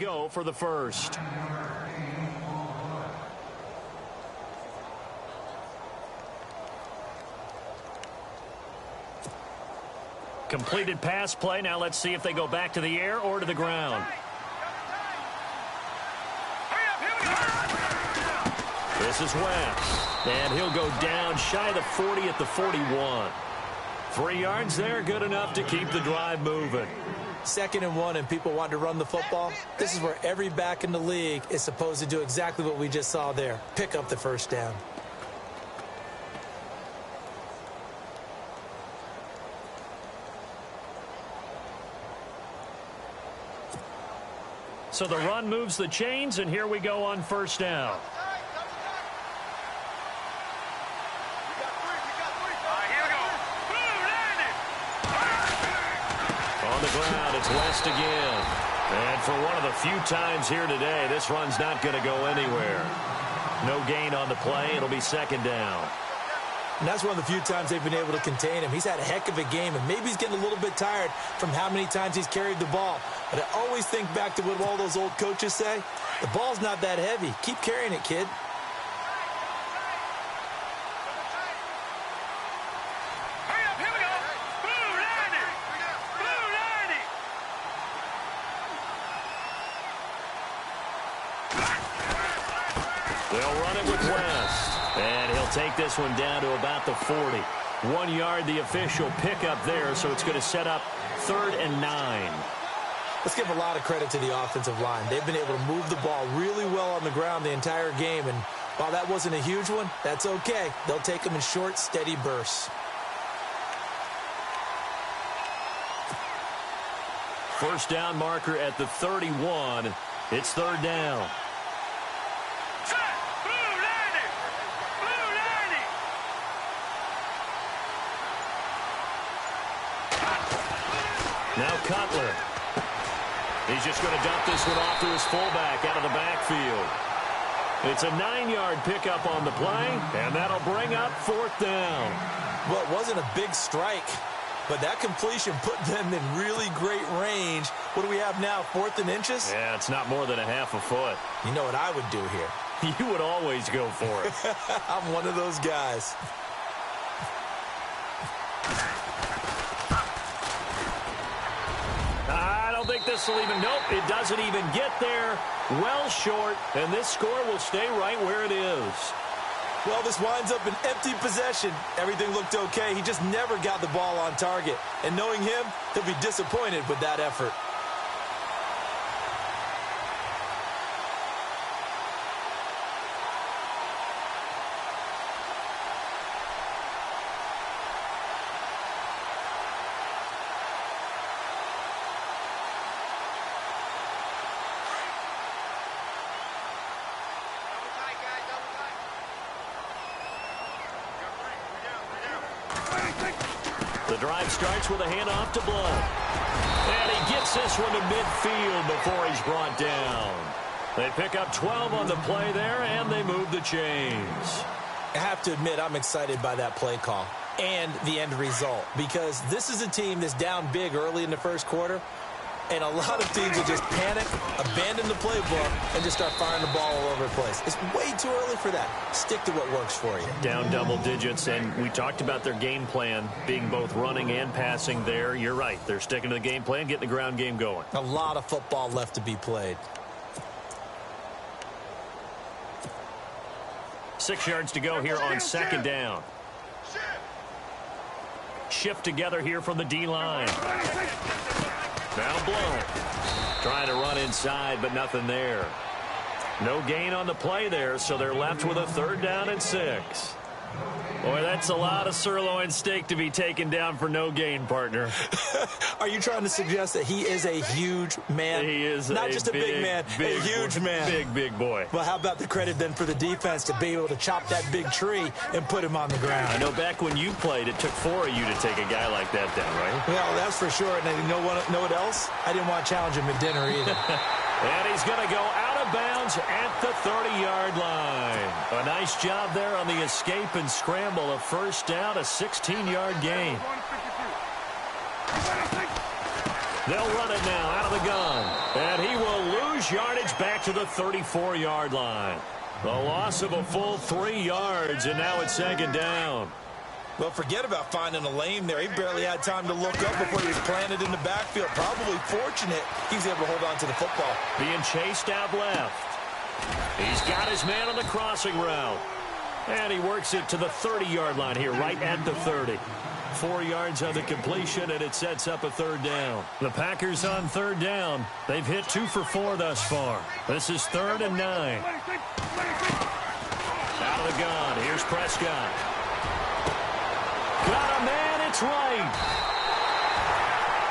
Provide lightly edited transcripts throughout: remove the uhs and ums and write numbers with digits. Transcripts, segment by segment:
go for the first. Completed pass play. Now let's see if they go back to the air or to the ground. This is West, and he'll go down shy of the 40 at the 41. 3 yards there, good enough to keep the drive moving. 2nd and 1, and people want to run the football. This is where every back in the league is supposed to do exactly what we just saw there. Pick up the first down. So the run moves the chains, and here we go on first down. On the ground, it's West again. And for one of the few times here today, this run's not going to go anywhere. No gain on the play. It'll be 2nd down. And that's one of the few times they've been able to contain him. He's had a heck of a game, and maybe he's getting a little bit tired from how many times he's carried the ball. But I always think back to what all those old coaches say. The ball's not that heavy. Keep carrying it, kid. They'll run it with West. And he'll take this one down to about the 40. 1 yard, the official pickup there, so it's going to set up 3rd and 9. Let's give a lot of credit to the offensive line. They've been able to move the ball really well on the ground the entire game, and while that wasn't a huge one, that's okay. They'll take them in short, steady bursts. First down marker at the 31. It's 3rd down. Now Cutler. He's just going to dump this one off to his fullback out of the backfield. It's a 9-yard pickup on the play, and that'll bring up 4th down. Well, it wasn't a big strike, but that completion put them in really great range. What do we have now, 4th and inches? Yeah, it's not more than a half a foot. You know what I would do here? You would always go for it. I'm one of those guys. I don't think this will even, nope, it doesn't even get there. Well short, and this score will stay right where it is. Well, this winds up an empty possession. Everything looked okay. He just never got the ball on target. And knowing him, he'll be disappointed with that effort. The drive starts with a handoff to Blount. And he gets this one to midfield before he's brought down. They pick up 12 on the play there, and they move the chains. I have to admit, I'm excited by that play call and the end result, because this is a team that's down big early in the first quarter, and a lot of teams will just panic, abandon the playbook, and just start firing the ball all over the place. It's way too early for that. Stick to what works for you. Down double digits, and we talked about their game plan being both running and passing there. You're right. They're sticking to the game plan, getting the ground game going. A lot of football left to be played. 6 yards to go here on 2nd down. Shift together here from the D-line. Now Blount trying to run inside, but nothing there. No gain on the play there, so they're left with a 3rd down and 6. Boy, that's a lot of sirloin steak to be taken down for no gain, partner. Are you trying to suggest that he is a huge man? He is not just a big man, a huge man. Big boy. Well, how about the credit then for the defense to be able to chop that big tree and put him on the ground? I know back when you played, it took 4 of you to take a guy like that down, right? Well, that's for sure. And you know what else? I didn't want to challenge him at dinner either. And he's going to go out of bounds at the 30-yard line. A nice job there on the escape and scramble. A first down, a 16-yard gain. They'll run it now out of the gun. And he will lose gains yardage back to the 34-yard line. The loss of a full 3 yards, and now it's second down. Well, forget about finding a lane there. He barely had time to look up before he was planted in the backfield. Probably fortunate he was able to hold on to the football. Being chased out left. He's got his man on the crossing route. And he works it to the 30-yard line here, right at the 30. 4 yards on the completion, and it sets up a third down. The Packers on third down. They've hit 2 for 4 thus far. This is 3rd and 9. Out of the gun. Here's Prescott. Got a man. It's right.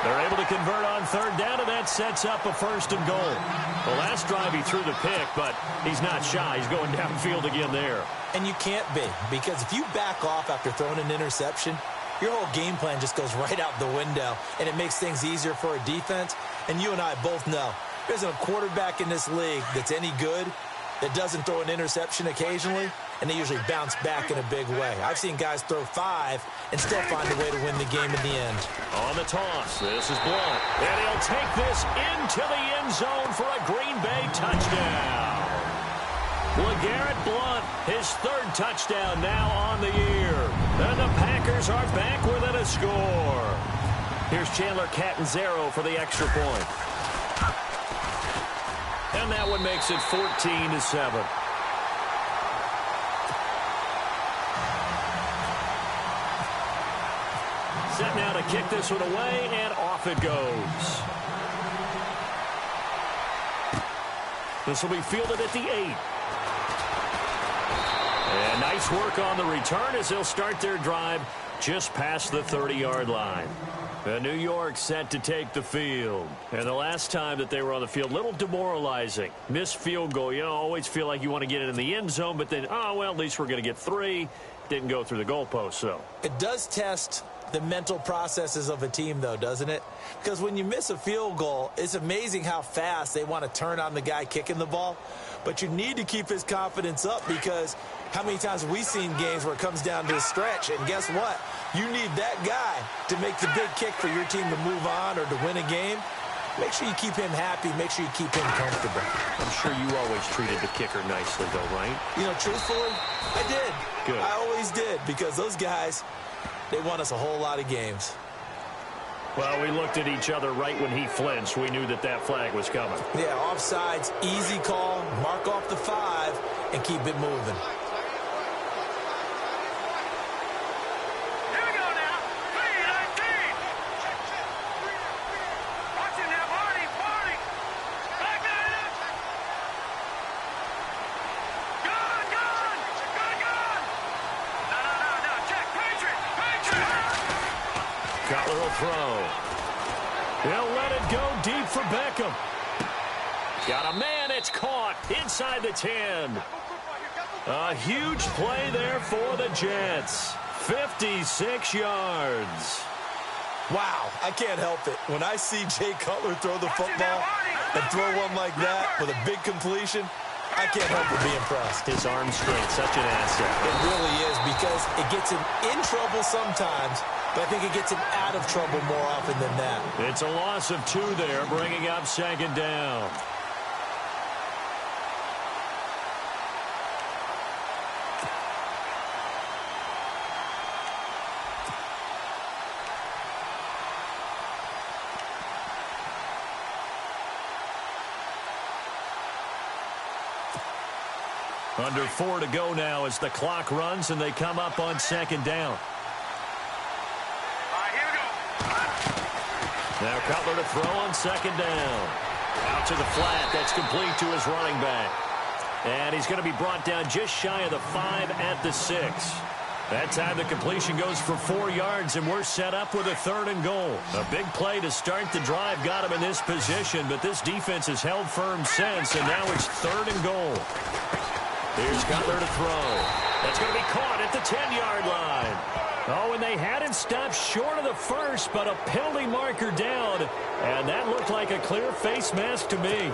They're able to convert on third down, and that sets up a 1st and goal. The last drive he threw the pick, but he's not shy. He's going downfield again there. And you can't be, because if you back off after throwing an interception, your whole game plan just goes right out the window, and it makes things easier for a defense. And you and I both know there isn't a quarterback in this league that's any good that doesn't throw an interception occasionally, and they usually bounce back in a big way. I've seen guys throw 5 and still find a way to win the game in the end. On the toss, this is Blunt, and he'll take this into the end zone for a Green Bay touchdown. LeGarrette Blunt, his 3rd touchdown now on the year. And the Packers are back within a score. Here's Chandler Catanzaro for the extra point. And that one makes it 14-7. Set now to kick this one away, and off it goes. This will be fielded at the 8. And nice work on the return as they'll start their drive just past the 30-yard line. New York set to take the field. And the last time that they were on the field, a little demoralizing. Missed field goal. You know, always feel like you want to get it in the end zone, but then, oh, well, at least we're going to get 3. Didn't go through the goalpost, so. It does test the mental processes of a team, though, doesn't it? Because when you miss a field goal, it's amazing how fast they want to turn on the guy kicking the ball. But you need to keep his confidence up, because how many times have we seen games where it comes down to a stretch, and guess what? You need that guy to make the big kick for your team to move on or to win a game. Make sure you keep him happy. Make sure you keep him comfortable. I'm sure you always treated the kicker nicely, though, right? You know, truthfully, I did. Good. I always did, because those guys, they won us a whole lot of games. Well, we looked at each other right when he flinched. We knew that that flag was coming. Yeah, offsides, easy call, mark off the 5, and keep it moving. Cutler will throw. He'll let it go deep for Beckham. Got a man. It's caught inside the 10. A huge play there for the Jets. 56 yards. Wow, I can't help it. When I see Jay Cutler throw the football and throw one like that with a big completion, I can't help but be impressed. His arm strength, such an asset. It really is, because it gets him in trouble sometimes, but I think it gets him out of trouble more often than that. It's a loss of 2 there, bringing up second down. Under 4 to go now as the clock runs, and they come up on second down. Now Cutler to throw on second down. Out to the flat. That's complete to his running back. And he's going to be brought down just shy of the 5 at the 6. That time the completion goes for 4 yards, and we're set up with a 3rd and goal. A big play to start the drive got him in this position, but this defense has held firm since, and now it's 3rd and goal. Here's Cutler to throw. That's going to be caught at the 10-yard line. Oh, and they had it stopped short of the first, but a penalty marker down, and that looked like a clear face mask to me.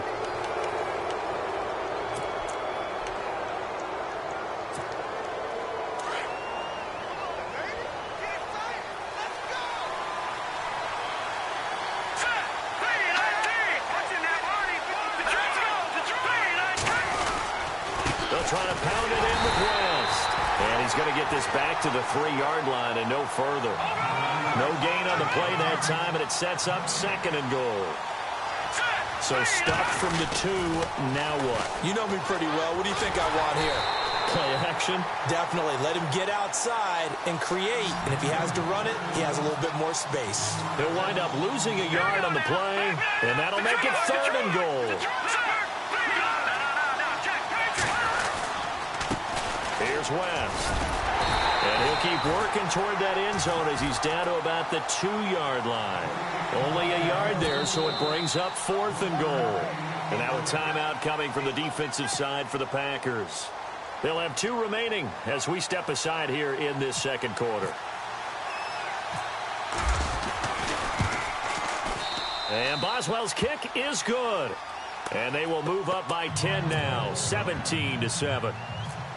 They'll try to pound it in with West. And he's going to get this back to the 3-yard line and no further. No gain on the play that time, and it sets up 2nd and goal. So stuffed from the 2, now what? You know me pretty well. What do you think I want here? Play action? Definitely. Let him get outside and create. And if he has to run it, he has a little bit more space. He'll wind up losing a yard on the play, and that'll make it 3rd and goal. Here's West. And he'll keep working toward that end zone as he's down to about the 2-yard line. Only a yard there, so it brings up 4th and goal. And now a timeout coming from the defensive side for the Packers. They'll have 2 remaining as we step aside here in this 2nd quarter. And Boswell's kick is good. And they will move up by 10 now, 17-7.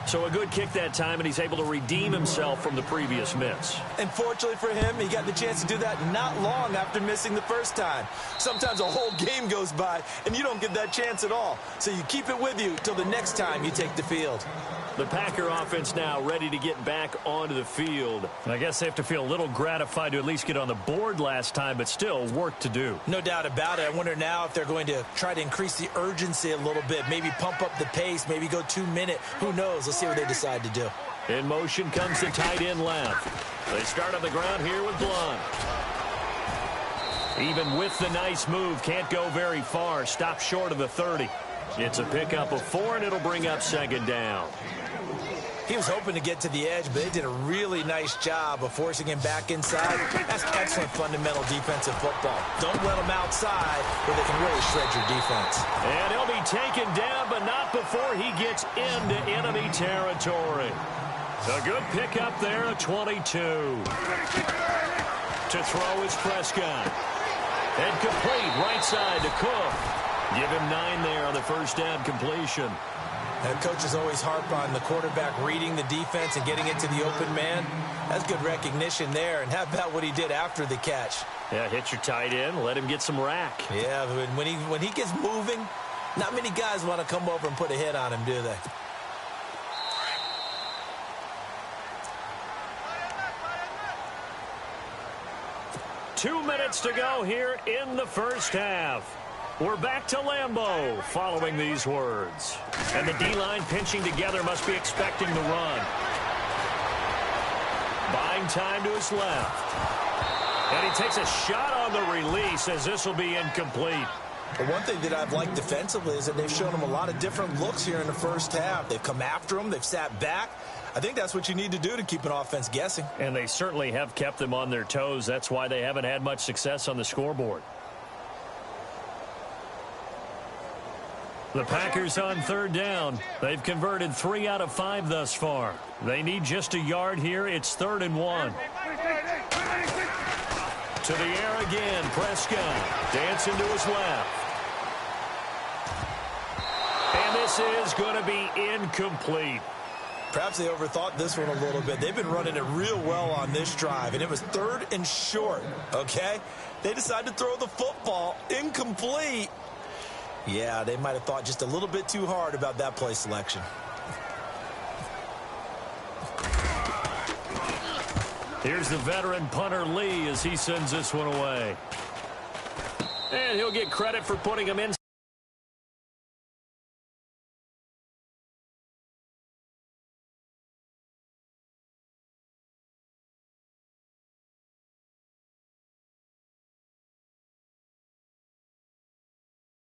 So a good kick that time, and he's able to redeem himself from the previous miss. And fortunately for him, he got the chance to do that not long after missing the first time. Sometimes a whole game goes by, and you don't get that chance at all. So you keep it with you till the next time you take the field. The Packer offense now ready to get back onto the field. And I guess they have to feel a little gratified to at least get on the board last time, but still work to do. No doubt about it. I wonder now if they're going to try to increase the urgency a little bit, maybe pump up the pace, maybe go 2-minute. Who knows? Let's see what they decide to do. In motion comes the tight end left. They start on the ground here with Blunt. Even with the nice move, can't go very far. Stop short of the 30. It's a pickup of 4, and it'll bring up 2nd down. He was hoping to get to the edge, but they did a really nice job of forcing him back inside. That's excellent fundamental defensive football. Don't let him outside where they can really shred your defense. And he'll be taken down, but not before he gets into enemy territory. A good pickup there at 22. To throw is Prescott. And complete right side to Cook. Give him 9 there on the first down completion. And coaches always harp on the quarterback reading the defense and getting it to the open man. That's good recognition there. And how about what he did after the catch? Yeah, hit your tight end, let him get some rack. Yeah, but when he gets moving, not many guys want to come over and put a hit on him, do they? Two minutes to go here in the first half. We're back to Lambeau following these words. And the D-line pinching together must be expecting the run. Buying time to his left. And he takes a shot on the release as this will be incomplete. But one thing that I've liked defensively is that they've shown him a lot of different looks here in the first half. They've come after him. They've sat back. I think that's what you need to do to keep an offense guessing. And they certainly have kept them on their toes. That's why they haven't had much success on the scoreboard. The Packers on 3rd down. They've converted 3 out of 5 thus far. They need just a yard here. It's 3rd and 1. To the air again, Prescott. Dancing to his left. And this is going to be incomplete. Perhaps they overthought this one a little bit. They've been running it real well on this drive, and it was 3rd and short, okay? They decided to throw the football incomplete. Yeah, they might have thought just a little bit too hard about that play selection. Here's the veteran punter Lee as he sends this one away. And he'll get credit for putting him in.